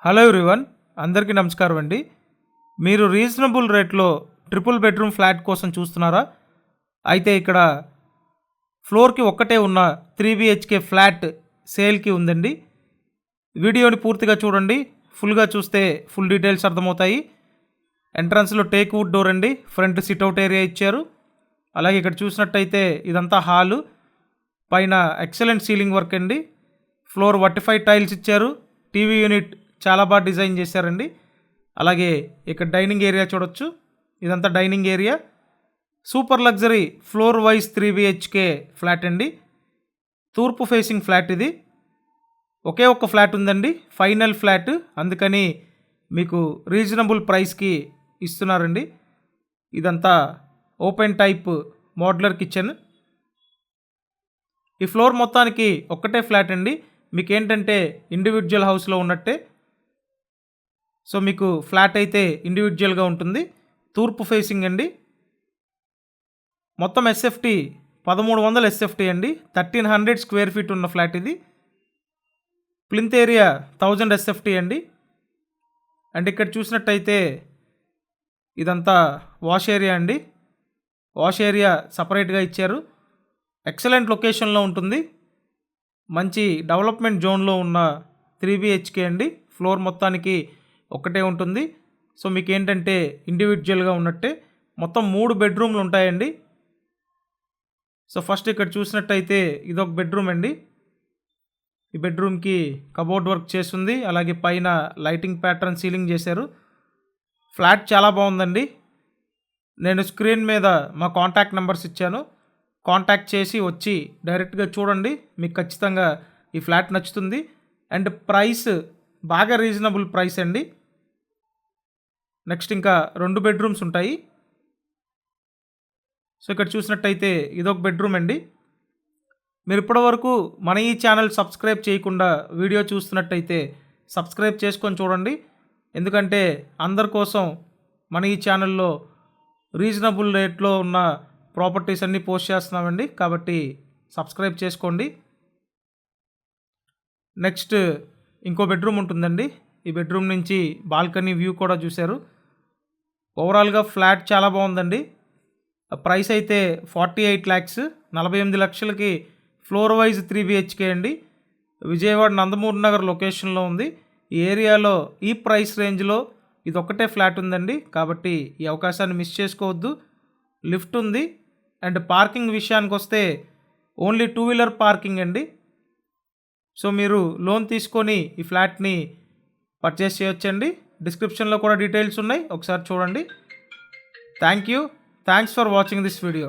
Hello everyone, అందరికీ నమస్కారం అండి. మీరు రీజనబుల్ రేట్లో ట్రిపుల్ బెడ్రూమ్ ఫ్లాట్ కోసం చూస్తున్నారా? అయితే ఇక్కడ ఫ్లోర్కి ఒక్కటే ఉన్న 3 BHK ఫ్లాట్ సేల్కి ఉందండి. వీడియోని పూర్తిగా చూడండి. ఫుల్గా చూస్తే ఫుల్ డీటెయిల్స్ అర్థమవుతాయి. ఎంట్రన్స్లో టేక్ వుడ్ డోర్ అండి. ఫ్రంట్ సిట్అవుట్ ఏరియా ఇచ్చారు. అలాగే ఇక్కడ చూసినట్టయితే ఇదంతా హాలు. పైన ఎక్సలెంట్ సీలింగ్ వర్క్ అండి. ఫ్లోర్ వర్టిఫై టైల్స్ ఇచ్చారు. టీవీ యూనిట్ చాలా బాగా డిజైన్ చేశారండి. అలాగే ఇక్కడ డైనింగ్ ఏరియా చూడొచ్చు. ఇదంతా dining area. Super luxury floor wise 3 BHK flat అండి. తూర్పు ఫేసింగ్ ఫ్లాట్ ఇది. ఒకే ఒక్క ఫ్లాట్ ఉందండి, ఫైనల్ ఫ్లాట్. అందుకని మీకు రీజనబుల్ ప్రైస్కి ఇస్తున్నారండి. ఇదంతా ఓపెన్ టైప్ మోడ్యులర్ కిచెన్. ఈ ఫ్లోర్ మొత్తానికి ఒక్కటే ఫ్లాట్ అండి. మీకు ఏంటంటే ఇండివిజువల్ హౌస్లో ఉన్నట్టే. సో మీకు ఫ్లాట్ అయితే ఇండివిజువల్గా ఉంటుంది. తూర్పు ఫేసింగ్ అండి. మొత్తం ఎస్ఎఫ్టీ 1300 ఎస్ఎఫ్టీ అండి. 1300 స్క్వేర్ ఫీట్ ఉన్న ఫ్లాట్ ఇది. ప్లింత్ ఏరియా 1000 ఎస్ఎఫ్టీ అండి. అండ్ ఇక్కడ చూసినట్టయితే ఇదంతా వాష్ ఏరియా అండి. వాష్ ఏరియా సపరేట్గా ఇచ్చారు. ఎక్సలెంట్ లొకేషన్లో ఉంటుంది. మంచి డెవలప్మెంట్ జోన్లో ఉన్న 3 BHK అండి. ఫ్లోర్ మొత్తానికి ఒకటే ఉంటుంది. సో మీకు ఏంటంటే ఇండివిజువల్గా ఉన్నట్టే. మొత్తం 3 బెడ్రూమ్లు ఉంటాయండి. సో ఫస్ట్ ఇక్కడ చూసినట్టయితే ఇదొక బెడ్రూమ్ అండి. ఈ బెడ్రూమ్కి కబోర్డ్ వర్క్ చేస్తుంది. అలాగే పైన లైటింగ్ ప్యాటర్న్ సీలింగ్ చేశారు. ఫ్లాట్ చాలా బాగుందండి. నేను స్క్రీన్ మీద మా కాంటాక్ట్ నెంబర్స్ ఇచ్చాను. కాంటాక్ట్ చేసి వచ్చి డైరెక్ట్గా చూడండి. మీకు ఖచ్చితంగా ఈ ఫ్లాట్ నచ్చుతుంది. అండ్ ప్రైస్ బాగా రీజనబుల్ ప్రైస్ అండి. నెక్స్ట్ ఇంకా 2 బెడ్రూమ్స్ ఉంటాయి. సో ఇక్కడ చూసినట్టయితే ఇదొక బెడ్రూమ్ అండి. మీరు ఇప్పటివరకు మన ఈ ఛానల్ సబ్స్క్రైబ్ చేయకుండా వీడియో చూస్తున్నట్టయితే సబ్స్క్రైబ్ చేసుకొని చూడండి. ఎందుకంటే అందరి కోసం మన ఈ ఛానల్లో రీజనబుల్ రేట్లో ఉన్న ప్రాపర్టీస్ అన్నీ పోస్ట్ చేస్తున్నామండి. కాబట్టి సబ్స్క్రైబ్ చేసుకోండి. నెక్స్ట్ ఇంకో బెడ్రూమ్ ఉంటుందండి. ఈ బెడ్రూమ్ నుంచి బాల్కనీ వ్యూ కూడా చూశారు. ఓవరాల్గా ఫ్లాట్ చాలా బాగుందండి. ప్రైస్ అయితే 48 lakhs, 48 లక్షలకి ఫ్లోర్ వైజ్ 3 BHK అండి. విజయవాడ నందమూరి నగర్ లొకేషన్లో ఉంది. ఈ ఏరియాలో ఈ ప్రైస్ రేంజ్లో ఇది ఒక్కటే ఫ్లాట్ ఉందండి. కాబట్టి ఈ అవకాశాన్ని మిస్ చేసుకోవద్దు. లిఫ్ట్ ఉంది. అండ్ పార్కింగ్ విషయానికి వస్తే ఓన్లీ 2-wheeler పార్కింగ్ అండి. సో మీరు లోన్ తీసుకొని ఈ ఫ్లాట్ని పర్చేస్ చేయొచ్చండి. డిస్క్రిప్షన్లో కూడా డీటెయిల్స్ ఉన్నాయి, ఒకసారి చూడండి. Thanks for watching this video.